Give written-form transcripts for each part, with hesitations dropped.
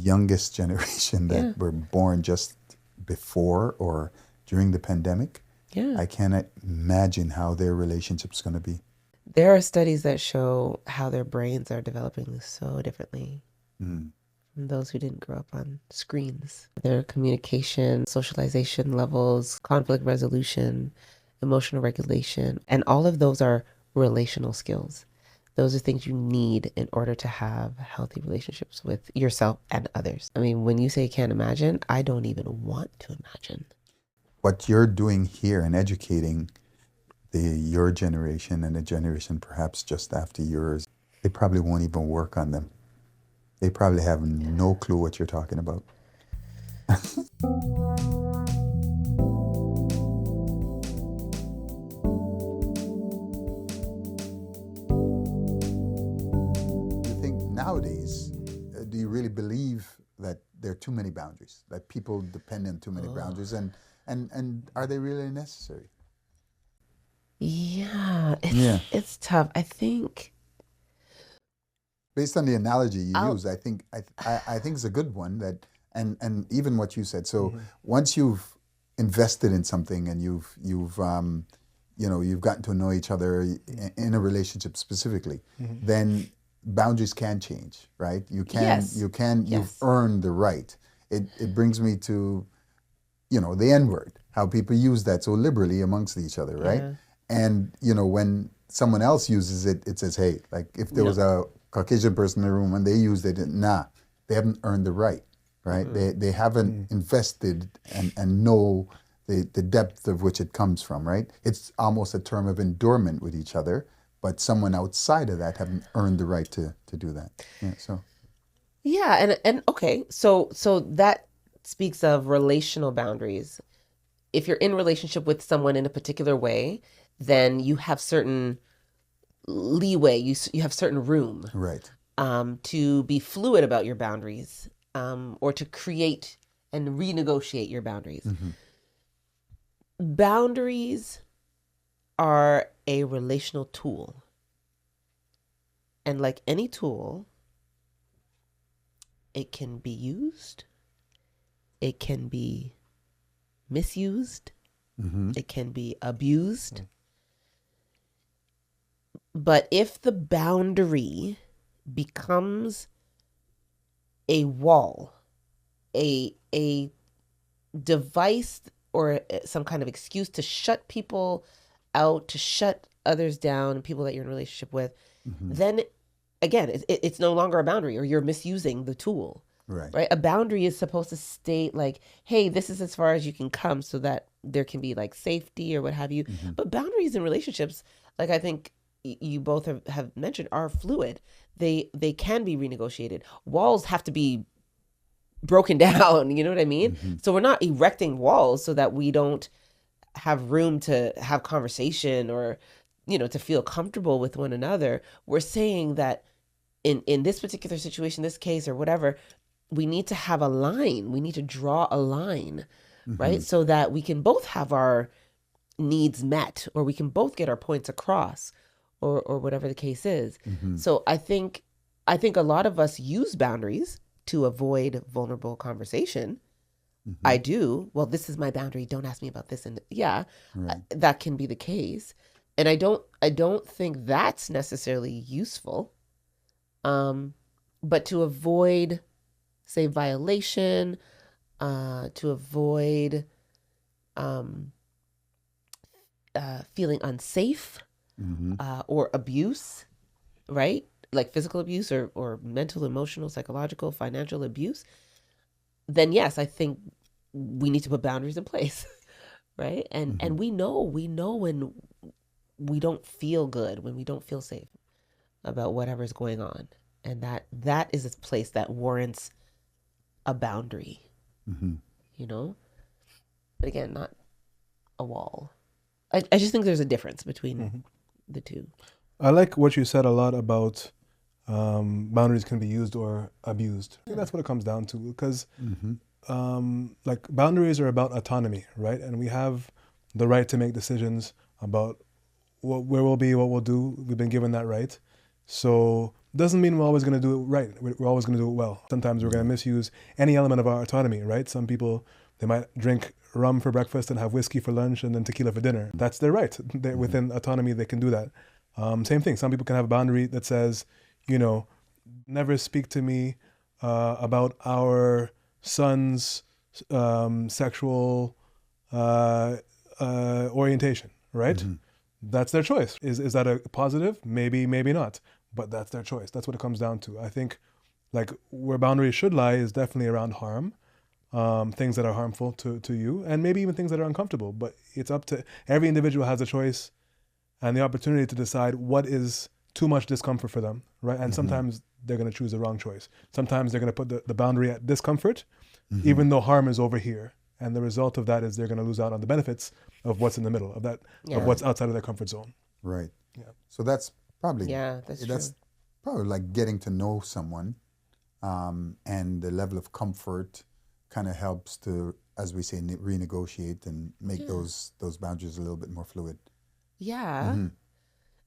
youngest generation that were born just before or during the pandemic, I cannot imagine how their relationship's going to be. There are studies that show how their brains are developing so differently from those who didn't grow up on screens. Their communication, socialization levels, conflict resolution, emotional regulation, and all of those are relational skills. Those are things you need in order to have healthy relationships with yourself and others. I mean, when you say can't imagine, I don't even want to imagine. What you're doing here and educating your generation and a generation perhaps just after yours, they probably won't even work on them. They probably have no clue what you're talking about. The thing nowadays, do you really believe that there are too many boundaries, that people depend on too many boundaries, and are they really necessary? Yeah, it's tough. I think based on the analogy you use, I think it's a good one, that and even what you said. So once you've invested in something and you've gotten to know each other in a relationship specifically, then boundaries can change, right? You've earned the right. It brings me to the N-word, how people use that so liberally amongst each other, right? And when someone else uses it, it says, hey, like if there was a Caucasian person in the room and they used it, they haven't earned the right, right? They haven't invested and know the depth of which it comes from, right? It's almost a term of endowment with each other, but someone outside of that haven't earned the right to do that. And okay, so that speaks of relational boundaries. If you're in relationship with someone in a particular way, then you have certain leeway, you have certain room, right, to be fluid about your boundaries, or to create and renegotiate your boundaries. Boundaries are a relational tool, and like any tool, it can be used, it can be misused, it can be abused. But if the boundary becomes a wall, a device or some kind of excuse to shut people out, to shut others down, people that you're in a relationship with, then again, it's no longer a boundary, or you're misusing the tool. Right? A boundary is supposed to state like, hey, this is as far as you can come, so that there can be like safety or what have you. But boundaries in relationships, like I think you both have mentioned, are fluid. They can be renegotiated. Walls have to be broken down, you know what I mean? So we're not erecting walls so that we don't have room to have conversation or, to feel comfortable with one another. We're saying that in this particular situation, this case or whatever, we need to have a line. We need to draw a line, right? So that we can both have our needs met, or we can both get our points across, or whatever the case is. So I think a lot of us use boundaries to avoid vulnerable conversation. I do. Well, this is my boundary. Don't ask me about this. And that can be the case. And I don't think that's necessarily useful. But to avoid, say, violation, to avoid feeling unsafe, or abuse, right? Like physical abuse or mental, emotional, psychological, financial abuse, then yes, I think we need to put boundaries in place, right? And we know when we don't feel good, when we don't feel safe about whatever's going on, and that is a place that warrants a boundary, But again, not a wall. I just think there's a difference between the two. I like what you said a lot about boundaries can be used or abused. I think that's what it comes down to, because like boundaries are about autonomy, right? And we have the right to make decisions about where we'll be, what we'll do. We've been given that right. So doesn't mean we're always going to do it right. We're always going to do it well. Sometimes we're going to misuse any element of our autonomy, right? Some people, they might drink rum for breakfast and have whiskey for lunch and then tequila for dinner. That's their right. Within autonomy, they can do that. Same thing. Some people can have a boundary that says, never speak to me about our son's sexual orientation, right? Mm-hmm. That's their choice. Is that a positive? Maybe, maybe not. But that's their choice. That's what it comes down to. I think like where boundaries should lie is definitely around harm, things that are harmful to you, and maybe even things that are uncomfortable. But it's up to every individual has a choice and the opportunity to decide what is too much discomfort for them, right? And mm-hmm. sometimes they're going to choose the wrong choice. Sometimes they're going to put the boundary at discomfort, mm-hmm. even though harm is over here. And the result of that is they're going to lose out on the benefits of what's in the middle, of that, of what's outside of their comfort zone. Right. Yeah. So that's probably, that's true. Probably like getting to know someone, and the level of comfort kind of helps to, as we say, renegotiate and make those boundaries a little bit more fluid. Yeah. Mm-hmm.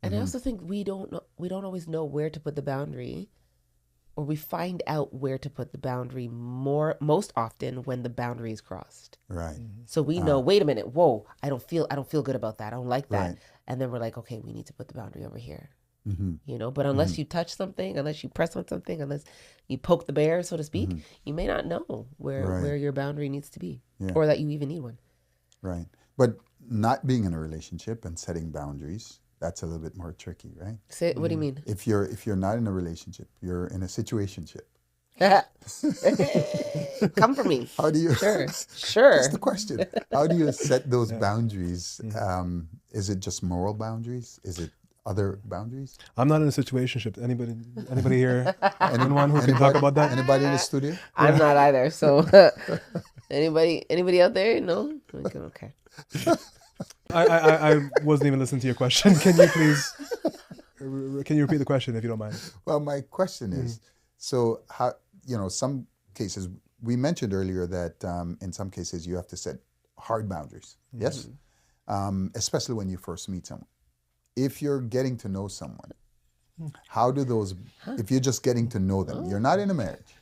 And I also think we don't always know where to put the boundary, or we find out where to put the boundary most often when the boundary is crossed. Right. Mm-hmm. So we know, wait a minute, whoa, I don't feel good about that. I don't like that. Right. And then we're like, okay, we need to put the boundary over here. Mm-hmm. But unless you touch something, unless you press on something, unless you poke the bear, so to speak, you may not know where your boundary needs to be, or that you even need one. Right. But not being in a relationship and setting boundaries, that's a little bit more tricky, right? What do you mean? If you're not in a relationship, you're in a situationship. Come for me. How do you? Sure. Just the question. How do you set those boundaries? Is it just moral boundaries? Is it other boundaries? I'm not in a situationship. Anybody here? Anyone who can talk about that? Anybody in the studio? I'm not either. So, anybody out there? No. Okay. I wasn't even listening to your question. Can you repeat the question if you don't mind? Well, my question is, so how, some cases, we mentioned earlier that in some cases you have to set hard boundaries, yes? Especially when you first meet someone. If you're getting to know someone, how do those, if you're just getting to know them, you're not in a marriage,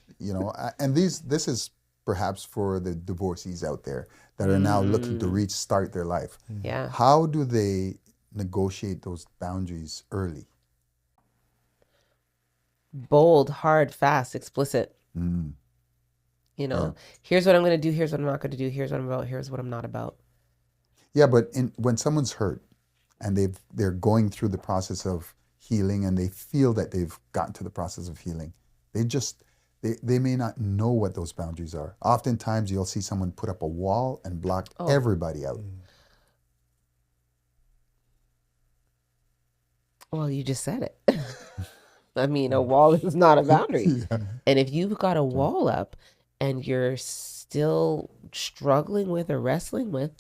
and this is perhaps for the divorcees out there that are now looking to restart their life. Yeah. How do they negotiate those boundaries early? Bold, hard, fast, explicit. Here's what I'm going to do. Here's what I'm not going to do. Here's what I'm about. Here's what I'm not about. Yeah, but when someone's hurt and they're going through the process of healing and they feel that they've gotten to the process of healing, they may not know what those boundaries are. Oftentimes you'll see someone put up a wall and block everybody out. Well, you just said it. I mean, a wall is not a boundary. And if you've got a wall up and you're still struggling with or wrestling with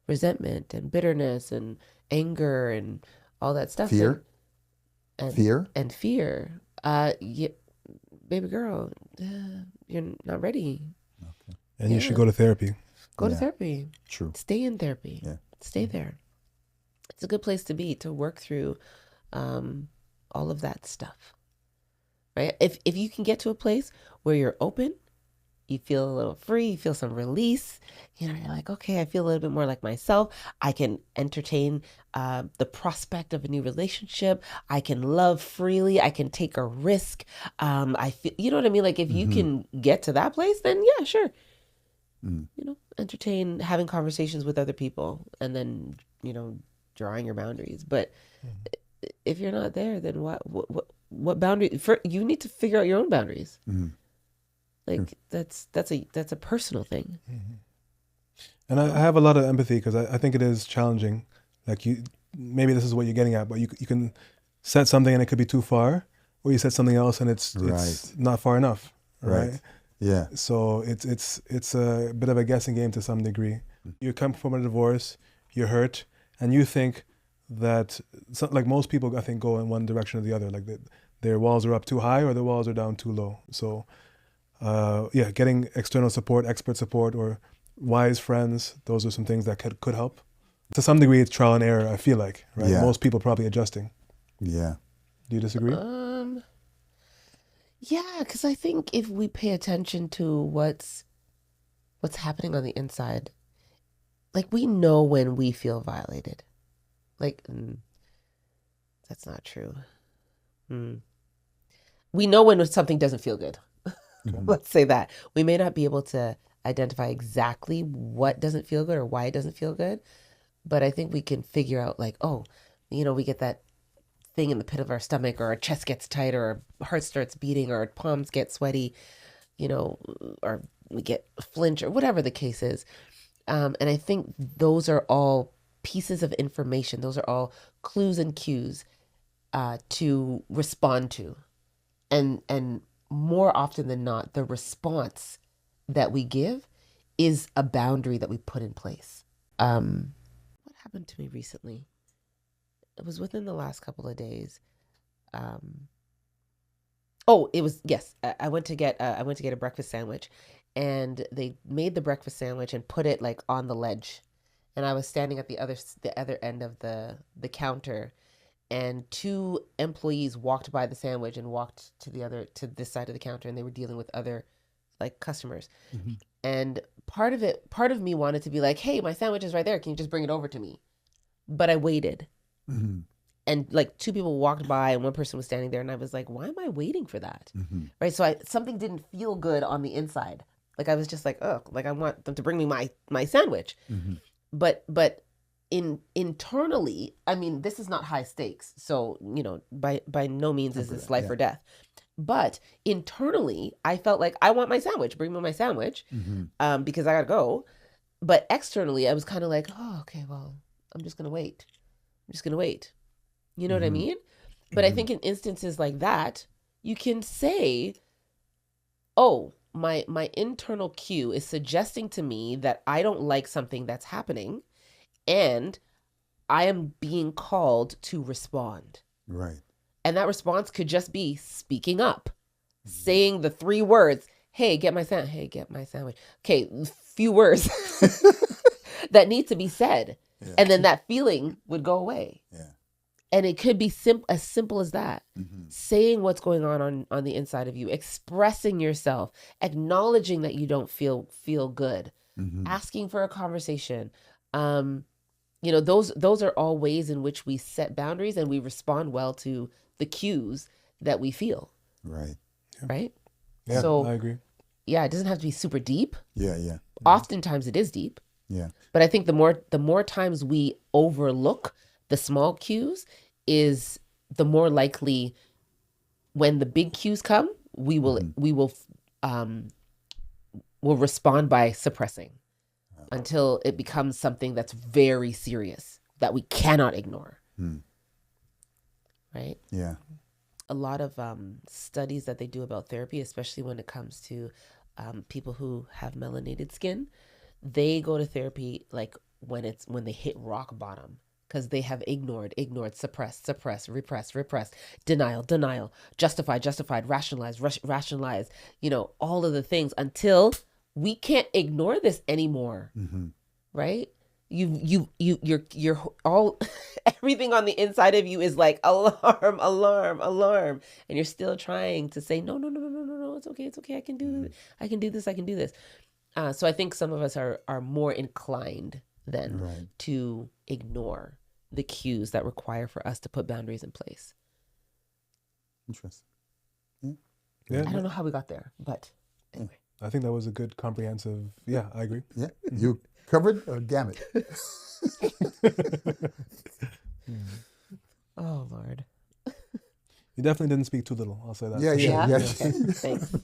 resentment and bitterness and anger and all that stuff. Fear? Fear, baby girl, you're not ready. Okay. And you should go to therapy. Go to therapy. True. Stay in therapy. Yeah. Stay there. It's a good place to be, to work through all of that stuff. Right? If you can get to a place where you're open, you feel a little free, you feel some release, you're like, okay, I feel a little bit more like myself. I can entertain the prospect of a new relationship. I can love freely. I can take a risk. I feel, you know what I mean? Like if you can get to that place, then yeah, sure. Entertain having conversations with other people and then, drawing your boundaries. But if you're not there, then what boundary? You need to figure out your own boundaries. Like that's a personal thing. And I have a lot of empathy because I think it is challenging. Like maybe this is what you're getting at, but you can set something and it could be too far, or you set something else and it's not far enough. Right. Yeah. So it's a bit of a guessing game to some degree. You come from a divorce, you're hurt, and you think that like most people, I think, go in one direction or the other. Like their walls are up too high or their walls are down too low. So getting external support, expert support, or wise friends, those are some things that could help. To some degree, it's trial and error, I feel like, right? Yeah. Most people probably adjusting. Yeah. Do you disagree? Yeah, because I think if we pay attention to what's happening on the inside, like we know when we feel violated. Like, that's not true. We know when something doesn't feel good. Let's say that. We may not be able to identify exactly what doesn't feel good or why it doesn't feel good, but I think we can figure out like, oh, we get that thing in the pit of our stomach, or our chest gets tight, or our heart starts beating, or our palms get sweaty, or we get flinch, or whatever the case is. And I think those are all pieces of information. Those are all clues and cues to respond to. And more often than not, the response that we give is a boundary that we put in place. What happened to me recently? It was within the last couple of days. It was, yes. I went to get a breakfast sandwich, and they made the breakfast sandwich and put it like on the ledge, and I was standing at the other end of the counter, and two employees walked by the sandwich and walked to this side of the counter, and they were dealing with other like customers. And part of me wanted to be like, hey, my sandwich is right there, can you just bring it over to me? But I waited. And like two people walked by and one person was standing there, and I was like, why am I waiting for that? Right. So something didn't feel good on the inside. Like I was just like, oh, like I want them to bring me my sandwich. But internally, I mean, this is not high stakes. So, by no means is this life or death. But internally, I felt like I want my sandwich. Bring me my sandwich, because I gotta go. But externally, I was kind of like, oh, okay, well, I'm just gonna wait. You know what I mean? But I think in instances like that, you can say, oh, my internal cue is suggesting to me that I don't like something that's happening, and I am being called to respond. Right. And that response could just be speaking up, saying the 3 words, hey, get my sandwich. Okay, few words that need to be said. Yeah. And then that feeling would go away. Yeah. And it could be as simple as that. Saying what's going on the inside of you, expressing yourself, acknowledging that you don't feel good, asking for a conversation. Those are all ways in which we set boundaries and we respond well to the cues that we feel. Right. Yeah. Right? Yeah, so, I agree. Yeah, it doesn't have to be super deep. Yeah. Oftentimes it is deep. Yeah. But I think the more times we overlook the small cues, is the more likely when the big cues come, we'll respond by suppressing until it becomes something that's very serious that we cannot ignore. Right? Yeah. A lot of studies that they do about therapy, especially when it comes to people who have melanated skin, they go to therapy like when they hit rock bottom, because they have ignored, suppressed, repressed, denial, justified, rationalized, all of the things until we can't ignore this anymore. Right? You're all everything on the inside of you is like alarm, and you're still trying to say no, it's okay, I can do this. So I think some of us are more inclined then to ignore the cues that require for us to put boundaries in place. Interesting. Yeah. I don't know how we got there, but anyway. I think that was a good comprehensive. Yeah, I agree. Yeah, you covered a gamut. Oh Lord. You definitely didn't speak too little. I'll say that. Yeah. Okay, thanks.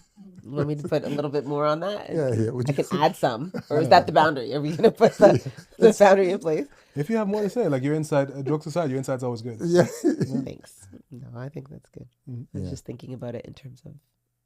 You want me to put a little bit more on that? Yeah. I can add some, or is that the boundary? Are we going to put the boundary in place? If you have more to say, like your inside, jokes aside, your inside's always good. Yeah. Thanks. No, I think that's good. I was just thinking about it in terms of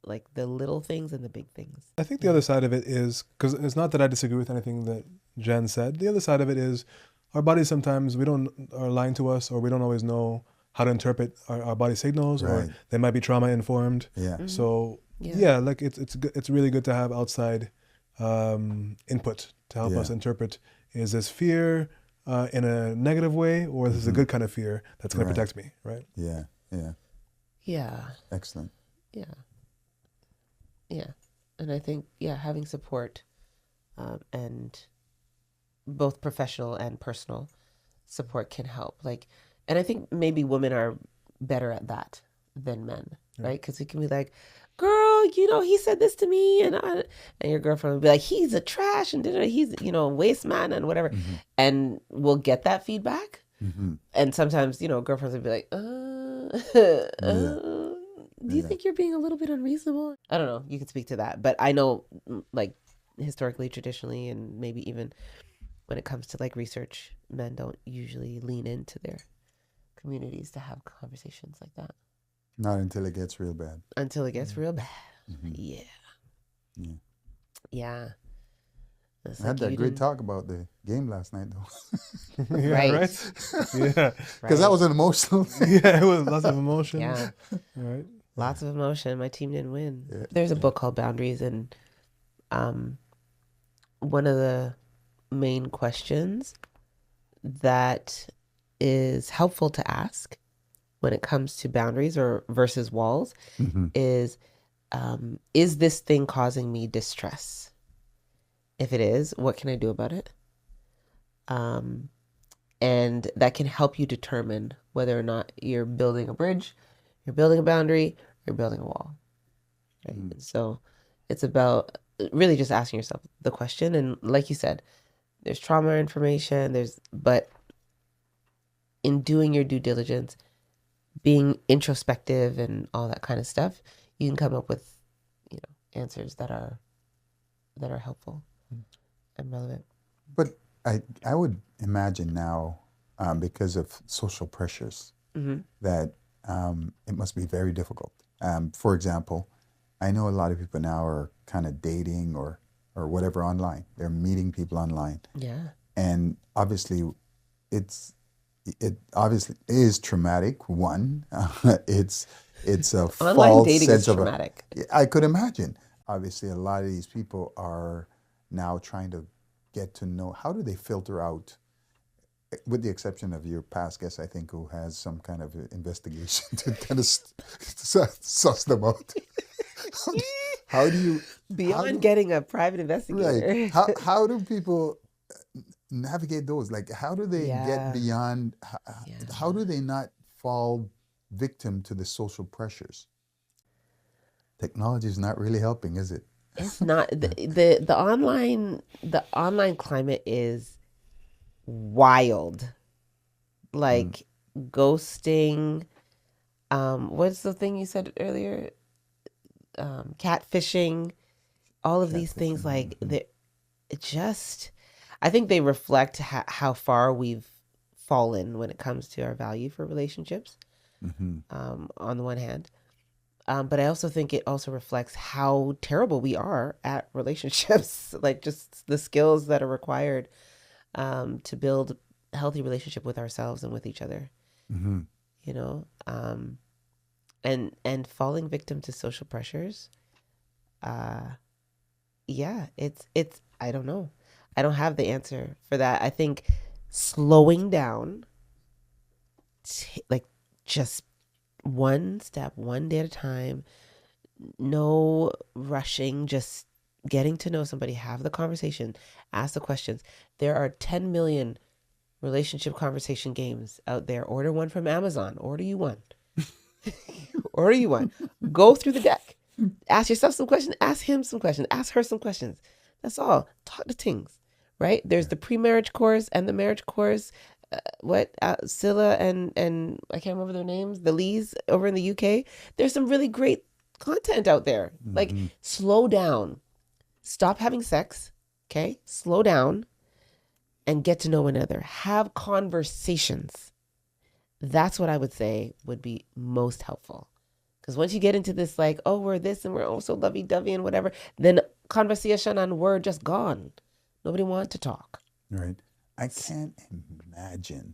like the little things and the big things. I think the other side of it is, because it's not that I disagree with anything that Jen said. The other side of it is our bodies sometimes are lying to us, or we don't always know how to interpret our body signals, or they might be trauma informed. Yeah. So like it's really good to have outside input to help us interpret. Is this fear in a negative way, or is this a good kind of fear that's going to protect me? Right. Yeah. Yeah. Excellent. Yeah. Yeah. And I think, having support, and both professional and personal support can help. Like, and I think maybe women are better at that than men, right? Because it can be like, girl, he said this to me, and your girlfriend will be like, he's a trash, and he's, waste man, and whatever. And we'll get that feedback. And sometimes, girlfriends will be like, do you think you're being a little bit unreasonable? I don't know. You can speak to that. But I know, like, historically, traditionally, and maybe even when it comes to like research, men don't usually lean into their communities to have conversations like that. Not until it gets real bad. Until it gets real bad. Yeah. I had that great talk about the game last night, though. Right. Yeah. Because that was an emotional thing. Yeah, it was lots of emotion. Yeah. Right. Lots of emotion. My team didn't win. Yeah. There's a book called Boundaries, and one of the main questions that is helpful to ask when it comes to boundaries or versus walls is this thing causing me distress? If it is, what can I do about it? And that can help you determine whether or not you're building a bridge, you're building a boundary, you're building a wall. Right? So it's about really just asking yourself the question. And like you said, there's trauma information, but in doing your due diligence, being introspective and all that kind of stuff, you can come up with, answers that are helpful and relevant. But I would imagine now, because of social pressures, that it must be very difficult. For example, I know a lot of people now are kind of dating or whatever online. They're meeting people online. Yeah. And obviously, it obviously is traumatic. One, it's a online false dating sense is of traumatic. I could imagine. Obviously, a lot of these people are now trying to get to know, how do they filter out, with the exception of your past guest, I think, who has some kind of investigation to kind of suss them out. How do you... Beyond getting a private investigator. Right. How do people navigate those? Like, how do they get beyond... How do they not fall victim to the social pressures? Technology is not really helping, is it? It's not. The online climate is wild. Like ghosting. What's the thing you said earlier? Catfishing. All of these things, like I think they reflect how far we've fallen when it comes to our value for relationships. On the one hand. But I also think it also reflects how terrible we are at relationships, like just the skills that are required to build a healthy relationship with ourselves and with each other. And falling victim to social pressures. It's I don't know. I don't have the answer for that. I think slowing down, like just one step, one day at a time, no rushing, just getting to know somebody, have the conversation, ask the questions. There are 10 million relationship conversation games out there. Order one from Amazon. Order you one. Order you one. Go through the deck. Ask yourself some questions. Ask him some questions. Ask her some questions. That's all. Talk to things, right? There's the pre-marriage course and the marriage course. Scylla and I can't remember their names, the Lees over in the UK. There's some really great content out there. Like, slow down, stop having sex, okay? Slow down and get to know one another. Have conversations. That's what I would say would be most helpful. Because once you get into this, like, oh, we're this and we're so lovey-dovey and whatever, then conversation and word just gone. Nobody wants to talk. Right. I can't imagine.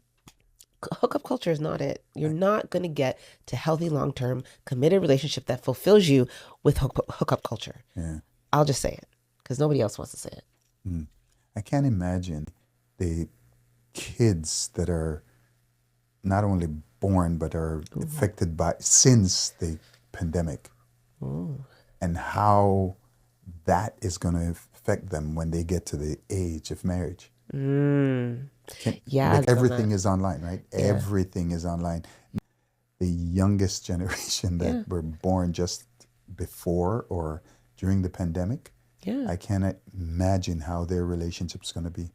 Hookup culture is not it. You're not going to get to healthy, long-term, committed relationship that fulfills you with hookup culture. Yeah. I'll just say it because nobody else wants to say it. I can't imagine the kids that are not only born but are affected by since the pandemic. and how that is going to affect them when they get to the age of marriage. Yeah, Like everything is online, right? Yeah. Everything is online. The youngest generation that were born just before or during the pandemic, I cannot imagine how their relationship's going to be.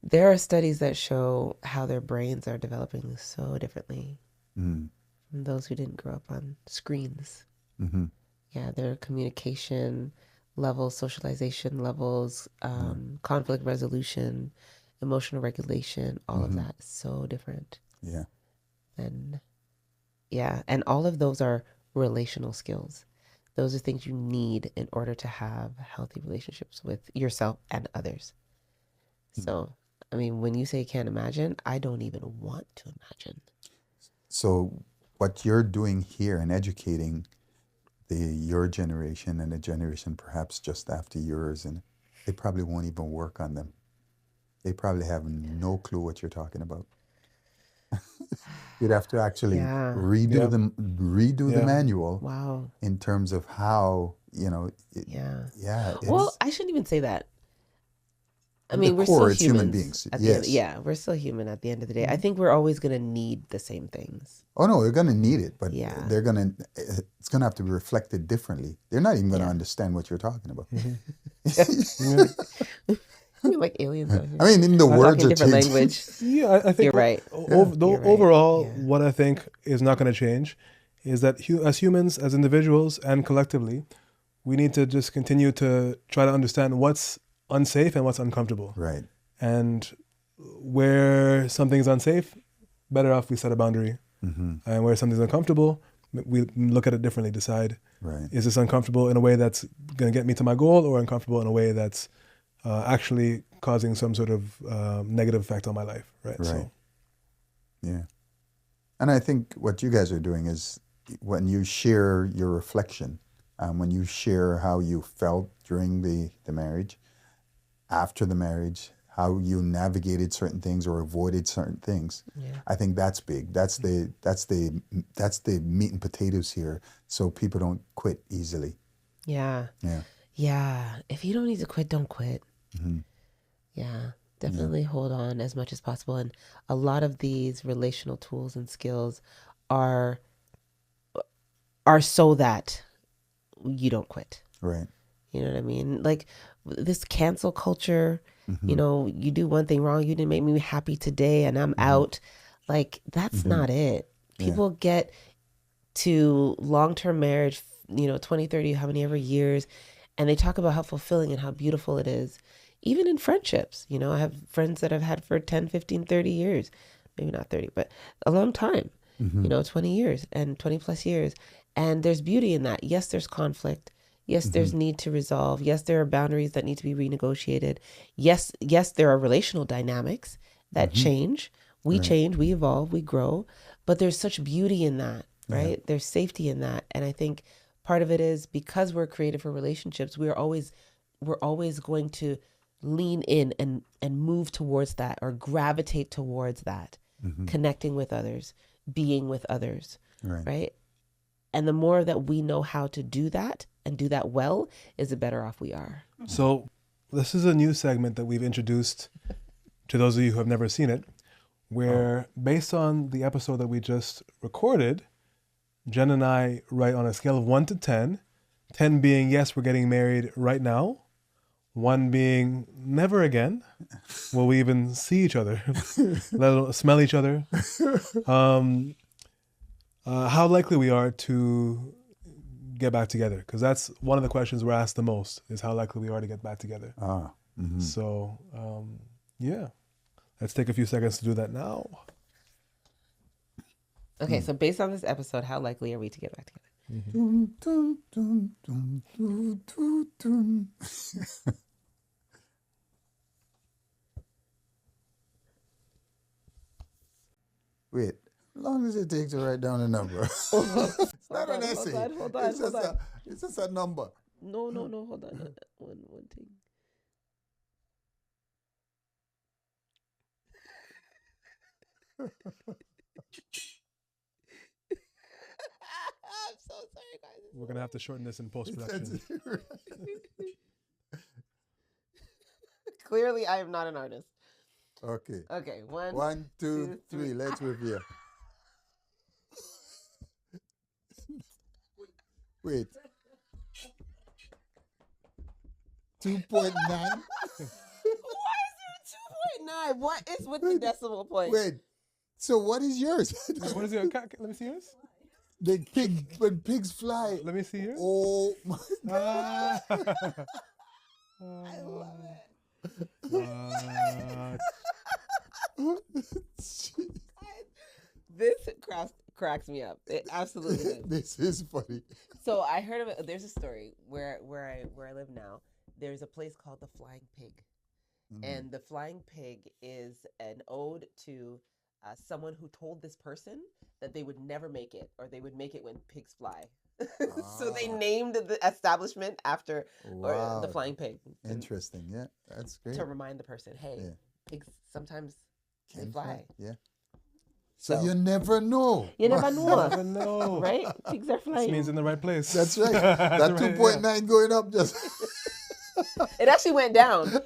There are studies that show how their brains are developing so differently from those who didn't grow up on screens. Yeah, their communication levels, socialization levels, conflict resolution, emotional regulation, all of that is so different. Yeah. And and all of those are relational skills. Those are things you need in order to have healthy relationships with yourself and others. So, I mean, when you say can't imagine, I don't even want to imagine. So what you're doing here and educating your generation and a generation perhaps just after yours, and they probably won't even work on them. They probably have no clue what you're talking about. You'd have to actually redo the manual. Wow. In terms of how, Well, I shouldn't even say that. I at mean, the we're core, still it's humans. human beings. At the Yes. end, we're still human at the end of the day. I think we're always going to need the same things. Oh no, they're going to need it, but Yeah. it's going to have to be reflected differently. They're not even going to understand what you're talking about. You're like aliens out here. I mean, in the words Talking are different changing. language. Yeah, I think You're right. You're right. Overall, Yeah. what I think is not going to change is that as humans, as individuals, and collectively, we need to just continue to try to understand what's unsafe and what's uncomfortable. Right. And where something's unsafe, better off we set a boundary. And where something's uncomfortable, we look at it differently, decide, is this uncomfortable in a way that's going to get me to my goal, or uncomfortable in a way that's actually causing some sort of negative effect on my life, right? Right. So. Yeah. And I think what you guys are doing is when you share your reflection, when you share how you felt during the marriage, after the marriage, how you navigated certain things or avoided certain things. I think that's big. That's the meat and potatoes here, so people don't quit easily. Yeah. If you don't need to quit, don't quit. Yeah, definitely hold on as much as possible. And a lot of these relational tools and skills are so that you don't quit. Right. You know what I mean? Like this cancel culture, you do one thing wrong, you didn't make me happy today and I'm out. Like that's not it. People get to long-term marriage, 20, 30, how many ever years, and they talk about how fulfilling and how beautiful it is. Even in friendships, I have friends that I've had for 10, 15, 30 years, maybe not 30, but a long time, 20 years and 20 plus years. And there's beauty in that. Yes, there's conflict. Yes, there's need to resolve. Yes, there are boundaries that need to be renegotiated. Yes, there are relational dynamics that change. We change, we evolve, we grow. But there's such beauty in that, right? There's safety in that. And I think part of it is because we're created for relationships, we're always going to lean in and move towards that or gravitate towards that, connecting with others, being with others, right? And the more that we know how to do that and do that well, is the better off we are. So this is a new segment that we've introduced to those of you who have never seen it, where based on the episode that we just recorded, Jen and I write on a scale of 1 to 10, 10 being, yes, we're getting married right now, 1 being never again will we even see each other, let alone smell each other. How likely we are to get back together, because that's one of the questions we're asked the most, is how likely we are to get back together. So let's take a few seconds to do that now. Okay, so based on this episode, how likely are we to get back together? Wait, how long does it take to write down a number? It's not an essay. Hold on. It's just a number. No, hold on. One thing. I'm so sorry. guys. We're gonna have to shorten this in post production. Clearly, I am not an artist. Okay. Okay, 1, 2, 3. Let's review. Wait. 2.9. Why is there 2.9? What is with the decimal point? Wait. So what is yours? What is your? Let me see yours. The pig, when pigs fly. Let me see yours. Oh my Ah. I love it. This cracks me up. It absolutely does. This is funny. So I heard of it. There's a story where I live now. There's a place called the Flying Pig, and the Flying Pig is an ode to someone who told this person that they would never make it, or they would make it when pigs fly. So they named the establishment after or the Flying Pig. Interesting. Yeah, that's great. To remind the person, hey, pigs sometimes they Can fly. Yeah. So you never know. You never know. Never know. Right? Pigs are flying. This means in the right place. That's right. That 2.9 going up just. It actually went down.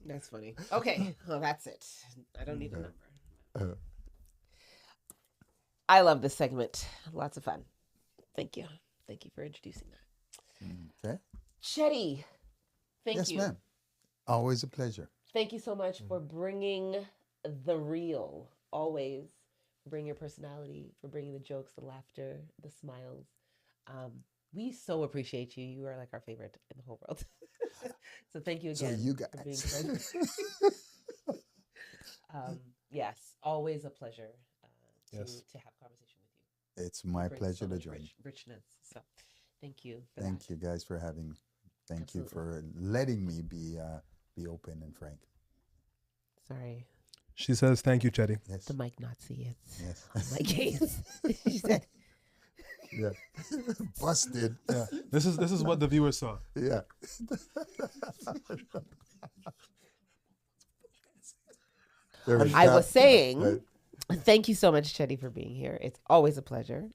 That's funny. Okay. Well, that's it. I don't need a number. I love this segment. Lots of fun. Thank you. Thank you for introducing that. Okay. Cheddy, thank you. Yes, ma'am. Always a pleasure. Thank you so much for bringing the real, always. Bring your personality, for bringing the jokes, the laughter, the smiles. We so appreciate you. You are like our favorite in the whole world. So thank you again. So you for being guys. present. Yes, always a pleasure to have conversation with you. It's my Brings pleasure so to much join you. richness. So thank you for Thank that. you guys for having me. Thank Absolutely. you for letting me be open and frank. Sorry, She says, "Thank you, Cheddy." Yes. the mic Nazi. It's Yes. on my case. She said, Yeah. Busted. Yeah. This is what the viewers saw. Yeah. I was saying, thank you so much, Cheddy, for being here. It's always a pleasure.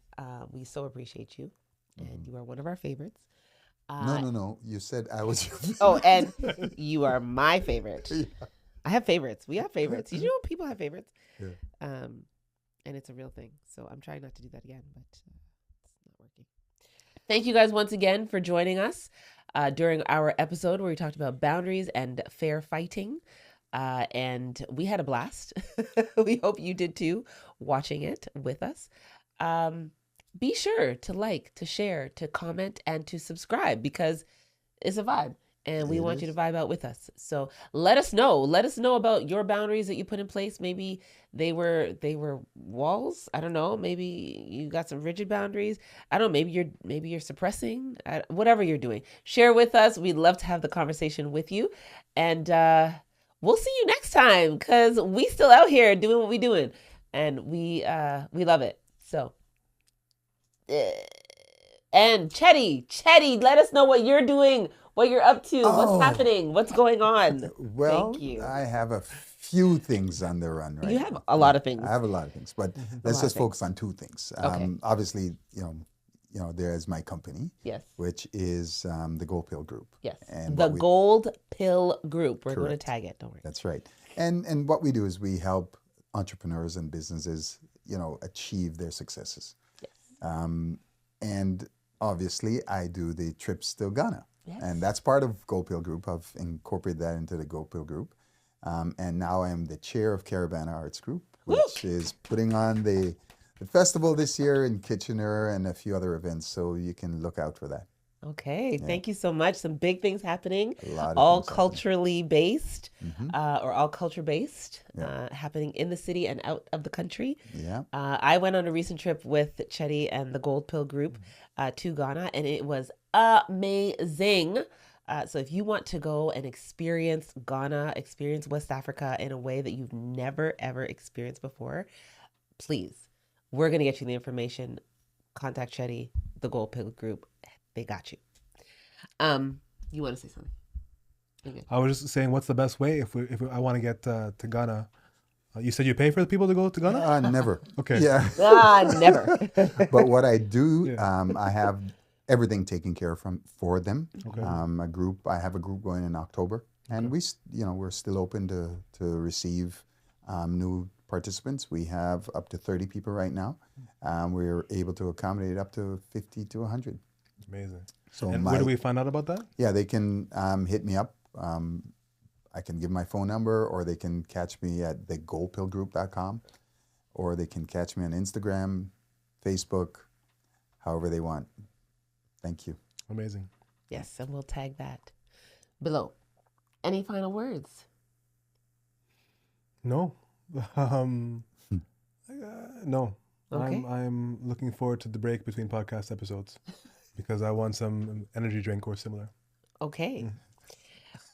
We so appreciate you, and you are one of our favorites. No. You said I was your Oh, and you are my favorite. Yeah. I have favorites. We have favorites. You know, people have favorites. Yeah. And it's a real thing. So I'm trying not to do that again, but it's not working. Thank you guys once again for joining us during our episode where we talked about boundaries and fair fighting. And we had a blast. We hope you did too, watching it with us. Be sure to like, to share, to comment, and to subscribe because it's a vibe. And we want you to vibe out with us. So let us know. Let us know about your boundaries that you put in place. Maybe they were walls. I don't know. Maybe you got some rigid boundaries. I don't know. Maybe you're suppressing. Whatever you're doing, share with us. We'd love to have the conversation with you. And we'll see you next time because we still out here doing what we doing, and we love it. So. And Cheddy, let us know what you're doing, what you're up to, what's happening, what's going on. Well, Thank you. I have a few things on the run right You now. have a lot of things. I have a lot of things, but let's just focus on two things. Okay. Obviously, you know, there's my company, Yes. which is the Gold Pill Group. Yes. And The what we- Gold Pill Group. We're going to Correct. tag it. Don't worry. That's right. And what we do is we help entrepreneurs and businesses, you know, achieve their successes. Yes. And obviously, I do the trips to Ghana. Yes. And that's part of Gold Pill Group. I've incorporated that into the Gold Pill Group. And now I am the chair of Caravana Arts Group, which is putting on the festival this year in Kitchener and a few other events. So you can look out for that. Okay. Thank you so much. Some big things happening. A lot of all things culturally based or all culture based Yeah. happening in the city and out of the country. Yeah. I went on a recent trip with Cheddy and the Gold Pill Group to Ghana, and it was amazing. So if you want to go and experience Ghana, experience West Africa in a way that you've never, ever experienced before, please, we're going to get you the information. Contact Cheddy, the Gold Pill Group. They got you. You want to say something? Okay. I was just saying, what's the best way if I want to get to Ghana? You said you pay for the people to go to Ghana? Never. Okay. Yeah. Never. But what I do, Yeah. I have everything taken care of for them. Okay. I have a group going in October, and we're still open to receive new participants. We have up to 30 people right now. We're able to accommodate up to 50 to 100. Amazing. So And where do we find out about that? Yeah, they can hit me up. I can give my phone number, or they can catch me at thegoldpillgroup.com, or they can catch me on Instagram, Facebook, however they want. Thank you. Amazing. Yes, and we'll tag that below. Any final words? No. No. Okay. I'm looking forward to the break between podcast episodes because I want some energy drink or similar. Okay.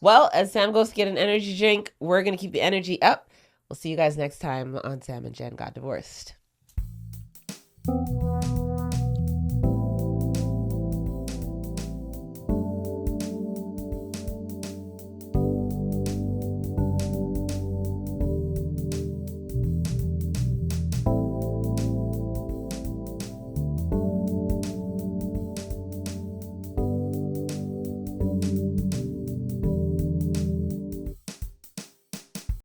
Well, as Sam goes to get an energy drink, we're going to keep the energy up. We'll see you guys next time on Sam and Jen Got Divorced.